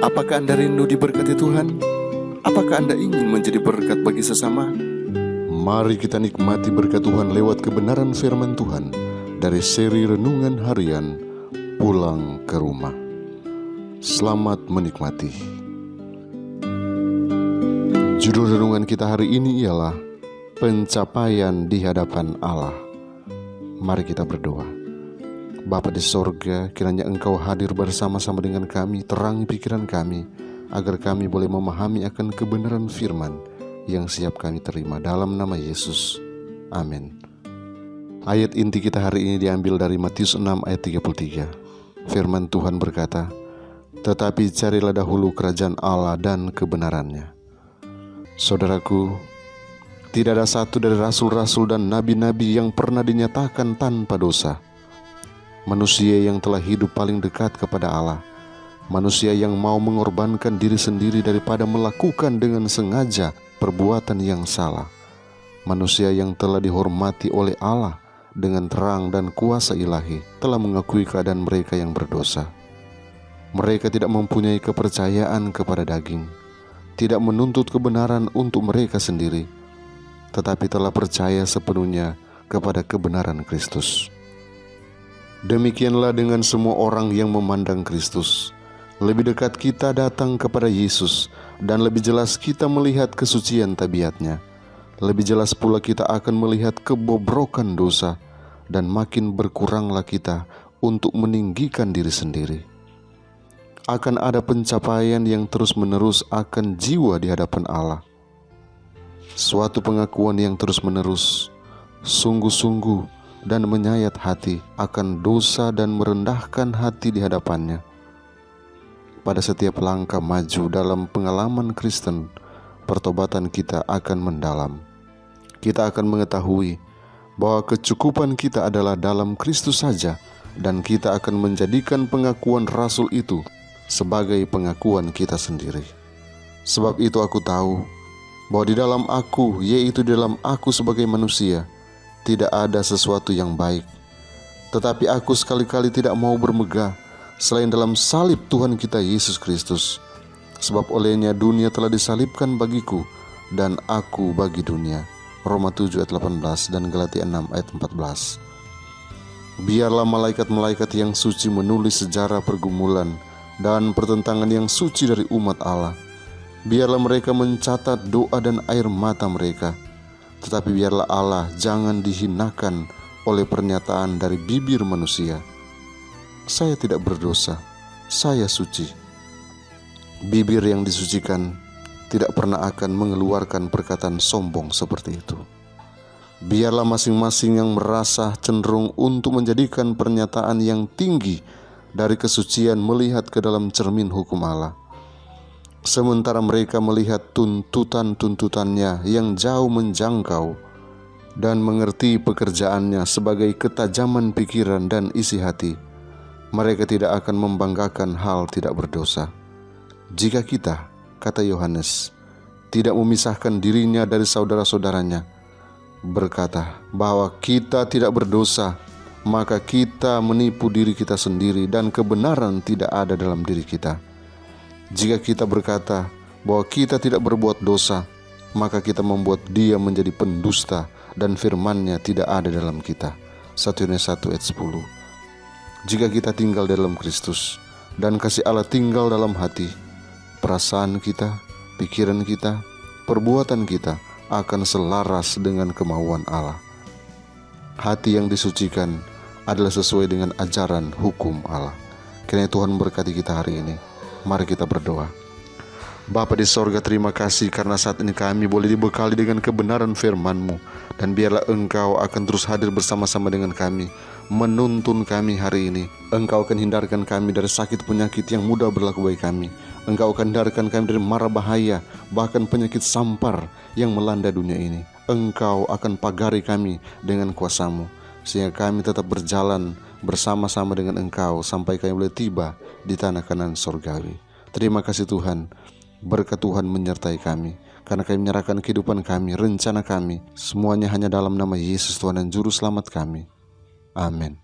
Apakah Anda rindu diberkati Tuhan? Apakah Anda ingin menjadi berkat bagi sesama? Mari kita nikmati berkat Tuhan lewat kebenaran firman Tuhan dari seri Renungan Harian Pulang ke Rumah. Selamat menikmati. Judul renungan kita hari ini ialah Pencapaian di hadapan Allah. Mari kita berdoa. Bapa di sorga, kiranya Engkau hadir bersama-sama dengan kami, terangi pikiran kami, agar kami boleh memahami akan kebenaran firman yang siap kami terima dalam nama Yesus. Amin. Ayat inti kita hari ini diambil dari Matius 6 ayat 33. Firman Tuhan berkata, "Tetapi carilah dahulu kerajaan Allah dan kebenarannya." Saudaraku, tidak ada satu dari rasul-rasul dan nabi-nabi yang pernah dinyatakan tanpa dosa. Manusia yang telah hidup paling dekat kepada Allah, manusia yang mau mengorbankan diri sendiri daripada melakukan dengan sengaja perbuatan yang salah, manusia yang telah dihormati oleh Allah dengan terang dan kuasa ilahi, telah mengakui keadaan mereka yang berdosa. Mereka tidak mempunyai kepercayaan kepada daging, tidak menuntut kebenaran untuk mereka sendiri, tetapi telah percaya sepenuhnya kepada kebenaran Kristus. Demikianlah dengan semua orang yang memandang Kristus. Lebih dekat kita datang kepada Yesus, dan lebih jelas kita melihat kesucian tabiatnya. Lebih jelas pula kita akan melihat kebobrokan dosa, dan makin berkuranglah kita untuk meninggikan diri sendiri. Akan ada pencapaian yang terus-menerus akan jiwa di hadapan Allah. Suatu pengakuan yang terus-menerus, sungguh-sungguh dan menyayat hati akan dosa dan merendahkan hati di hadapannya. Pada setiap langkah maju dalam pengalaman Kristen, pertobatan kita akan mendalam. Kita akan mengetahui bahwa kecukupan kita adalah dalam Kristus saja, dan kita akan menjadikan pengakuan rasul itu sebagai pengakuan kita sendiri. Sebab itu aku tahu bahwa di dalam aku, yaitu di dalam aku sebagai manusia, tidak ada sesuatu yang baik. Tetapi aku sekali-kali tidak mau bermegah selain dalam salib Tuhan kita Yesus Kristus. Sebab olehnya dunia telah disalibkan bagiku, dan aku bagi dunia. Roma 7 ayat 18 dan Galatia 6 ayat 14. Biarlah malaikat-malaikat yang suci menulis sejarah pergumulan dan pertentangan yang suci dari umat Allah. Biarlah mereka mencatat doa dan air mata mereka. Tetapi biarlah Allah jangan dihinakan oleh pernyataan dari bibir manusia. Saya tidak berdosa, saya suci. Bibir yang disucikan tidak pernah akan mengeluarkan perkataan sombong seperti itu. Biarlah masing-masing yang merasa cenderung untuk menjadikan pernyataan yang tinggi dari kesucian melihat ke dalam cermin hukum Allah, sementara mereka melihat tuntutan-tuntutannya yang jauh menjangkau dan mengerti pekerjaannya sebagai ketajaman pikiran dan isi hati, mereka tidak akan membanggakan hal tidak berdosa. Jika kita, kata Yohanes, tidak memisahkan dirinya dari saudara-saudaranya, berkata bahwa kita tidak berdosa, maka kita menipu diri kita sendiri dan kebenaran tidak ada dalam diri kita. Jika kita berkata bahwa kita tidak berbuat dosa, maka kita membuat Dia menjadi pendusta dan firman-Nya tidak ada dalam kita. 1 Yohanes 1 ayat 10. Jika kita tinggal dalam Kristus dan kasih Allah tinggal dalam hati, perasaan kita, pikiran kita, perbuatan kita akan selaras dengan kemauan Allah. Hati yang disucikan adalah sesuai dengan ajaran hukum Allah. Kiranya Tuhan memberkati kita hari ini. Mari kita berdoa. Bapa di sorga, terima kasih karena saat ini kami boleh dibekali dengan kebenaran firman-Mu, dan biarlah Engkau akan terus hadir bersama-sama dengan kami, menuntun kami hari ini. Engkau akan hindarkan kami dari sakit penyakit yang mudah berlaku bagi kami. Engkau akan hindarkan kami dari mara bahaya, bahkan penyakit sampar yang melanda dunia ini. Engkau akan pagari kami dengan kuasa-Mu, sehingga kami tetap berjalan bersama-sama dengan Engkau sampai kami boleh tiba di tanah Kanaan surgawi. Terima kasih Tuhan, berkat Tuhan menyertai kami, karena kami menyerahkan kehidupan kami, rencana kami, semuanya hanya dalam nama Yesus Tuhan dan Juru Selamat kami. Amin.